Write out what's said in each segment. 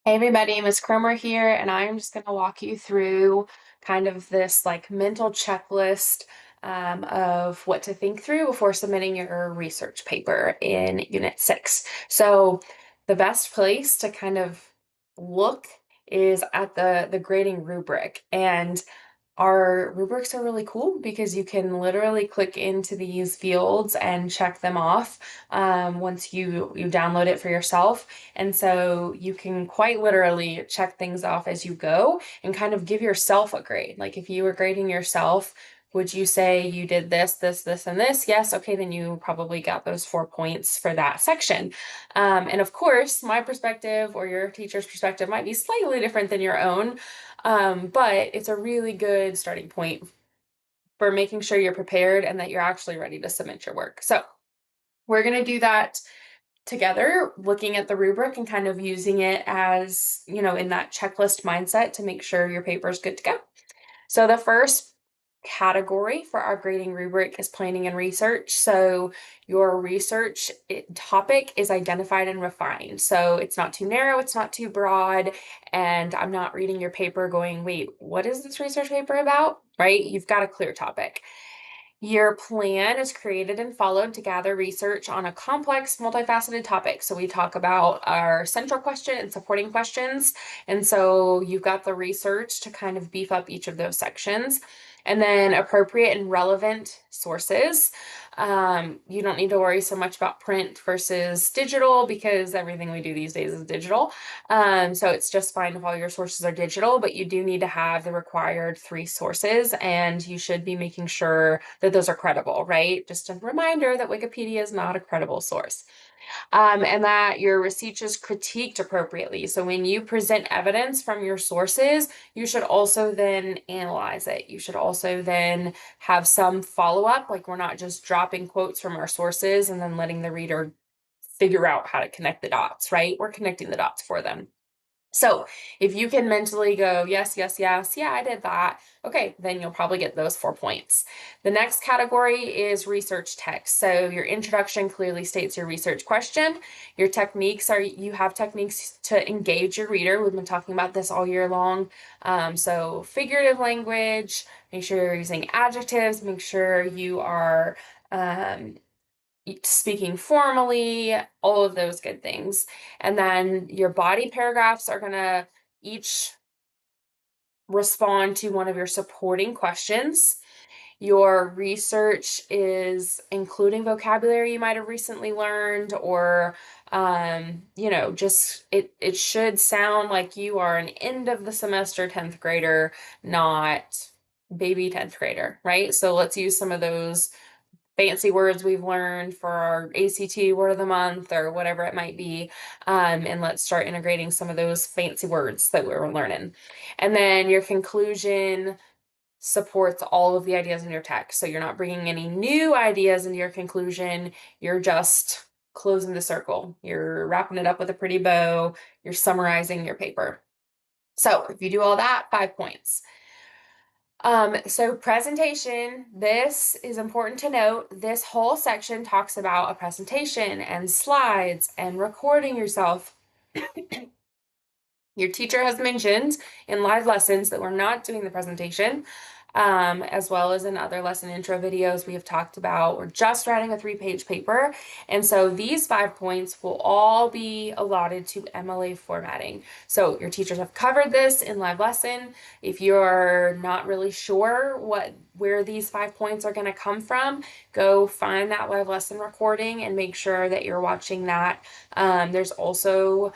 Hey everybody, Ms. Cromer here, and I'm just going to walk you through kind of this like mental checklist of what to think through before submitting your research paper in Unit 6. So the best place to kind of look is at the grading rubric. And our rubrics are really cool because you can literally click into these fields and check them off once you download it for yourself. And so you can quite literally check things off as you go and kind of give yourself a grade. Like if you were grading yourself, would you say you did this, this, and this? Yes. Okay, then you probably got those 4 points for that section. And of course, my perspective or your teacher's perspective might be slightly different than your own. But it's a really good starting point for making sure you're prepared and that you're actually ready to submit your work. So we're going to do that together, looking at the rubric and kind of using it as, in that checklist mindset to make sure your paper is good to go. So the first category for our grading rubric is planning and research. So your research topic is identified and refined. So it's not too narrow, it's not too broad, and I'm not reading your paper going, wait, what is this research paper about? Right? You've got a clear topic. Your plan is created and followed to gather research on a complex, multifaceted topic. So we talk about our central question and supporting questions. And so you've got the research to kind of beef up each of those sections. And then appropriate and relevant sources. You don't need to worry so much about print versus digital because everything we do these days is digital. So it's just fine if all your sources are digital, but you do need to have the required 3 sources, and you should be making sure that those are credible, right? Just a reminder that Wikipedia is not a credible source. And that your research is critiqued appropriately. So when you present evidence from your sources, you should also then analyze it. You should also then have some follow-up, like we're not just dropping quotes from our sources and then letting the reader figure out how to connect the dots, right? We're connecting the dots for them. So if you can mentally go, yes, yes, yes, yeah, I did that. Okay, then you'll probably get those 4 points. The next category is research text. So your introduction clearly states your research question. Your techniques are, you have techniques to engage your reader. We've been talking about this all year long. So figurative language, make sure you're using adjectives, make sure you are speaking formally, all of those good things. And then your body paragraphs are going to each respond to one of your supporting questions. Your research is including vocabulary you might have recently learned, or just it should sound like you are an end of the semester 10th grader, not baby 10th grader, right? So let's use some of those fancy words we've learned for our ACT word of the month or whatever it might be. And let's start integrating some of those fancy words that we were learning. And then your conclusion supports all of the ideas in your text. So you're not bringing any new ideas into your conclusion. You're just closing the circle. You're wrapping it up with a pretty bow. You're summarizing your paper. So if you do all that, 5 points. So presentation, this is important to note. This whole section talks about a presentation and slides and recording yourself. Your teacher has mentioned in live lessons that we're not doing the presentation, as well as in other lesson intro videos we have talked about. We're just writing a 3-page paper. And so these 5 points will all be allotted to MLA formatting. So your teachers have covered this in live lesson. If you're not really sure where these 5 points are going to come from, go find that live lesson recording and make sure that you're watching that. There's also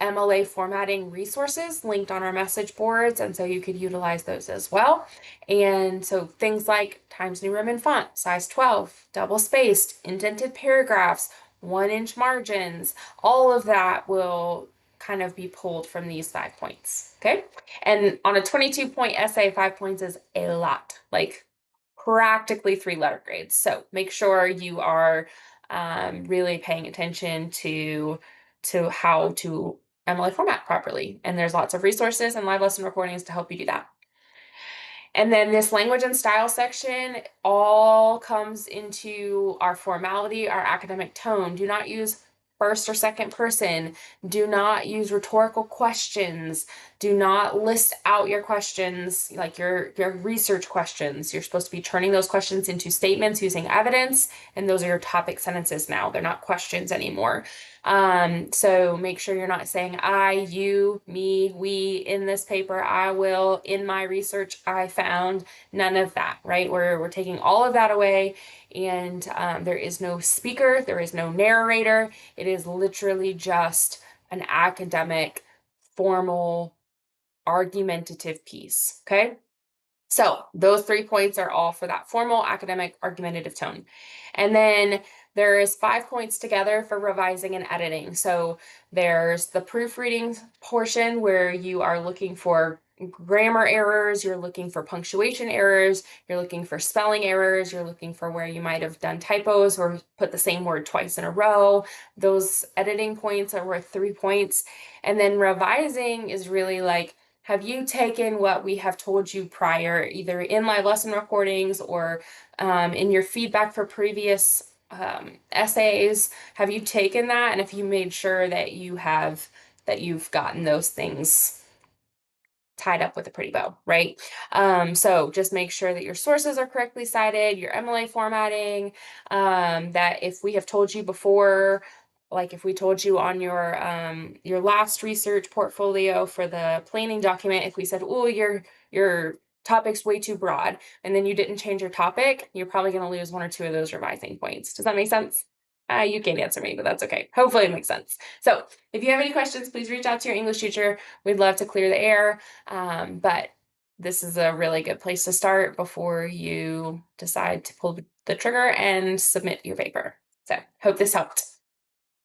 MLA formatting resources linked on our message boards, and so you could utilize those as well. And so things like Times New Roman font, size 12, double spaced, indented paragraphs, 1-inch margins, all of that will kind of be pulled from these 5 points. Okay. And on a 22-point essay, 5 points is a lot, like practically 3-letter grades. So make sure you are really paying attention to how to MLA format properly. And there's lots of resources and live lesson recordings to help you do that. And then this language and style section all comes into our formality, our academic tone. Do not use first or second person. Do not use rhetorical questions. Do not list out your questions, like your research questions. You're supposed to be turning those questions into statements using evidence, and those are your topic sentences now. They're not questions anymore. So make sure you're not saying I, you, me, we in this paper, I will, in my research, I found. None of that, right? We're taking all of that away, and there is no speaker, there is no narrator. It is literally just an academic, formal, argumentative piece. Okay. So those 3 points are all for that formal, academic, argumentative tone. And then there's 5 points together for revising and editing. So there's the proofreading portion where you are looking for grammar errors, you're looking for punctuation errors, you're looking for spelling errors, you're looking for where you might have done typos or put the same word twice in a row. Those editing points are worth 3 points. And then revising is really like, have you taken what we have told you prior, either in live lesson recordings or in your feedback for previous essays? Have you taken that? And if you made sure that you've gotten those things tied up with a pretty bow, right? So just make sure that your sources are correctly cited, your MLA formatting, that if we have told you before, like if we told you on your last research portfolio for the planning document, if we said, oh, your topic's way too broad, and then you didn't change your topic, you're probably going to lose 1 or 2 of those revising points. Does that make sense? You can't answer me, but that's okay. Hopefully it makes sense. So if you have any questions, please reach out to your English teacher. We'd love to clear the air. But this is a really good place to start before you decide to pull the trigger and submit your paper. So hope this helped.